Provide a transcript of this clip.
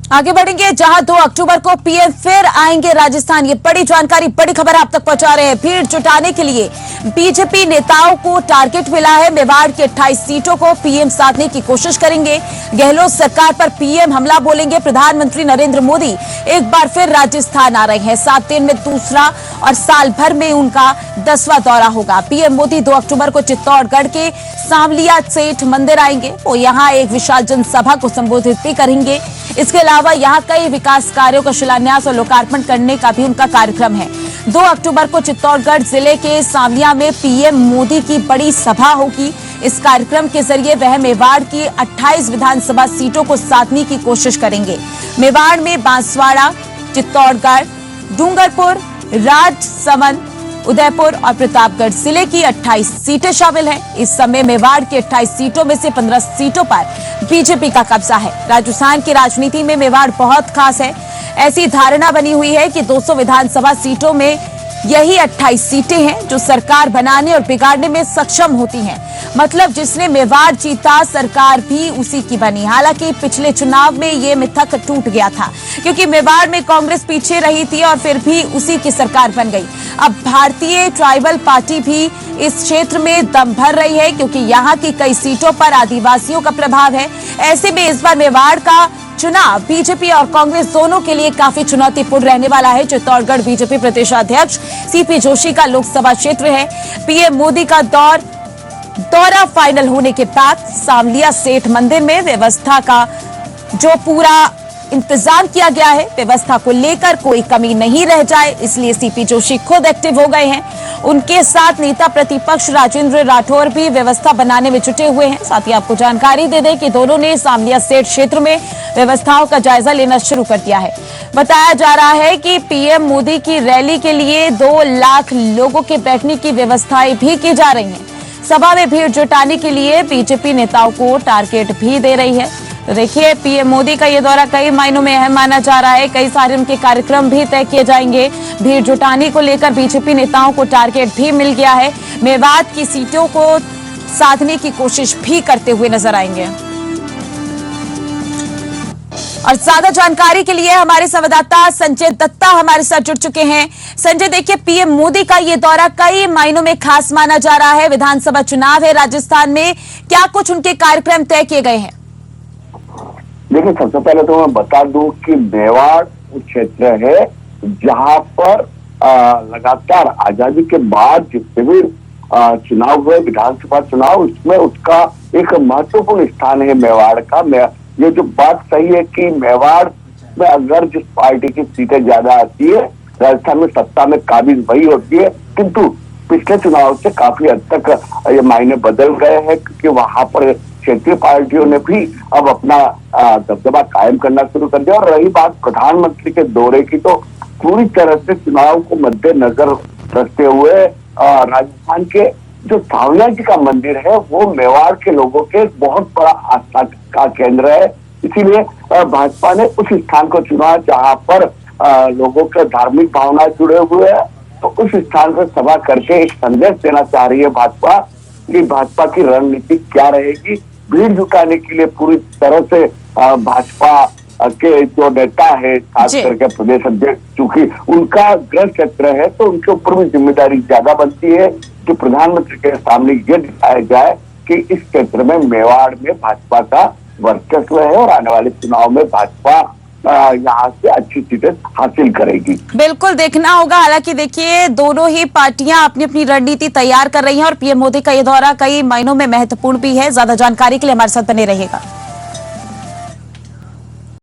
आगे बढ़ेंगे, जहां 2 अक्टूबर को पीएम फिर आएंगे राजस्थान। ये बड़ी जानकारी, बड़ी खबर आप तक पहुंचा रहे हैं। भीड़ जुटाने के लिए बीजेपी नेताओं को टारगेट मिला है। मेवाड़ की 28 सीटों को पीएम साधने की कोशिश करेंगे। गहलोत सरकार पर पीएम हमला बोलेंगे। प्रधानमंत्री नरेंद्र मोदी एक बार फिर राजस्थान आ रहे हैं। 7 दिन में दूसरा और साल भर में उनका 10वां दौरा होगा। पीएम मोदी 2 अक्टूबर को चित्तौड़गढ़ के सांवलिया सेठ मंदिर आएंगे। वो यहां एक विशाल जनसभा को संबोधित भी करेंगे। इसके अलावा यहां कई विकास कार्यों का शिलान्यास और लोकार्पण करने का भी उनका कार्यक्रम है। 2 अक्टूबर को चित्तौड़गढ़ जिले के सांवलिया में पीएम मोदी की बड़ी सभा होगी। इस कार्यक्रम के जरिए वह मेवाड़ की 28 विधानसभा सीटों को साधने की कोशिश करेंगे। मेवाड़ में बांसवाड़ा, चित्तौड़गढ़, डूंगरपुर, राजसमंद, उदयपुर और प्रतापगढ़ जिले की 28 सीटें शामिल हैं। इस समय मेवाड़ की 28 सीटों में से 15 सीटों पर बीजेपी का कब्जा है। राजस्थान की राजनीति में मेवाड़ बहुत खास है। ऐसी धारणा बनी हुई है कि 200 विधानसभा सीटों में यही 28 सीटें हैं जो सरकार बनाने और बिगाड़ने में सक्षम होती हैं। मतलब जिसने मेवाड़ जीता, सरकार भी उसी की बनी। हालांकि पिछले चुनाव में ये मिथक टूट गया था, क्योंकि मेवाड़ में कांग्रेस पीछे रही थी और फिर भी उसी की सरकार बन गई। अब भारतीय ट्राइबल पार्टी भी इस क्षेत्र में दम भर रही है, क्योंकि यहाँ की कई सीटों पर आदिवासियों का प्रभाव है। ऐसे में इस बार मेवाड़ का चुनाव बीजेपी और कांग्रेस दोनों के लिए काफी चुनौतीपूर्ण रहने वाला है। चित्तौड़गढ़ बीजेपी प्रदेशाध्यक्ष सीपी जोशी का लोकसभा क्षेत्र है। पीएम मोदी का दौरा फाइनल होने के बाद सांवलिया सेठ मंदिर में व्यवस्था का जो पूरा इंतजाम किया गया है, व्यवस्था को लेकर कोई कमी नहीं रह जाए, इसलिए सीपी जोशी खुद एक्टिव हो गए हैं। उनके साथ नेता प्रतिपक्ष राजेंद्र राठौर भी व्यवस्था बनाने में जुटे हुए हैं। साथ ही आपको जानकारी दे दें कि दोनों ने सांवलिया सेठ क्षेत्र में व्यवस्थाओं का जायजा लेना शुरू कर दिया है। बताया जा रहा है कि पीएम मोदी की रैली के लिए 2 लाख लोगों के बैठने की व्यवस्थाएं भी की जा रही हैं। सभा में भीड़ जुटाने के लिए बीजेपी नेताओं को टारगेट भी दे रही है। तो देखिए, पीएम मोदी का ये दौरा कई मायनों में अहम माना जा रहा है। कई सारे उनके कार्यक्रम भी तय किए जाएंगे। भीड़ जुटाने को लेकर बीजेपी नेताओं को टारगेट भी मिल गया है। मेवाड़ की सीटों को साधने की कोशिश भी करते हुए नजर आएंगे। और ज्यादा जानकारी के लिए हमारे संवाददाता संजय दत्ता हमारे साथ जुड़ चुके हैं। संजय, देखिए, पीएम मोदी का ये दौरा कई मायनों में खास माना जा रहा है। विधानसभा चुनाव है राजस्थान में, क्या कुछ उनके कार्यक्रम तय किए गए हैं? देखिए, सबसे पहले तो मैं बता दूं कि मेवाड़ वो क्षेत्र है जहां पर लगातार आजादी के बाद जितने भी चुनाव हुए, विधानसभा चुनाव, उसमें उसका एक महत्वपूर्ण स्थान है मेवाड़ का। ये जो बात सही है कि मेवाड़ में अगर जिस पार्टी की सीटें ज्यादा आती है, राजस्थान में सत्ता में काबिज वही होती है। किंतु पिछले चुनाव से काफी हद तक ये मायने बदल गए हैं, क्योंकि वहां पर क्षेत्रीय पार्टियों ने भी अब अपना दबदबा कायम करना शुरू कर दिया। और रही बात प्रधानमंत्री के दौरे की, तो पूरी तरह से चुनाव को मद्देनजर रखते हुए राजस्थान के जो सांवलिया जी का मंदिर है वो मेवाड़ के लोगों के बहुत बड़ा आस्था का केंद्र है। इसीलिए भाजपा ने उस स्थान को चुना जहां पर लोगों के धार्मिक भावना जुड़े हुए हैं। तो उस स्थान पर सभा करके एक संदेश देना चाह रही है भाजपा कि भाजपा की रणनीति क्या रहेगी। भीड़ जुटाने के लिए पूरी तरह से भाजपा के जो नेता है, खास करके प्रदेश अध्यक्ष, चूंकि उनका गृह क्षेत्र है तो उनके ऊपर भी जिम्मेदारी ज्यादा बनती है कि प्रधानमंत्री के सामने ये दिखाया जाए कि इस क्षेत्र में मेवाड़ में भाजपा का वर्चस्व है और आने वाले चुनाव में भाजपा यहाँ से अच्छी सीटें हासिल करेगी। बिल्कुल देखना होगा। हालांकि देखिए, दोनों ही पार्टियां अपनी अपनी रणनीति तैयार कर रही हैं और पीएम मोदी का ये दौरा कई मायनों में महत्वपूर्ण भी है। ज्यादा जानकारी के लिए हमारे साथ बने रहिएगा।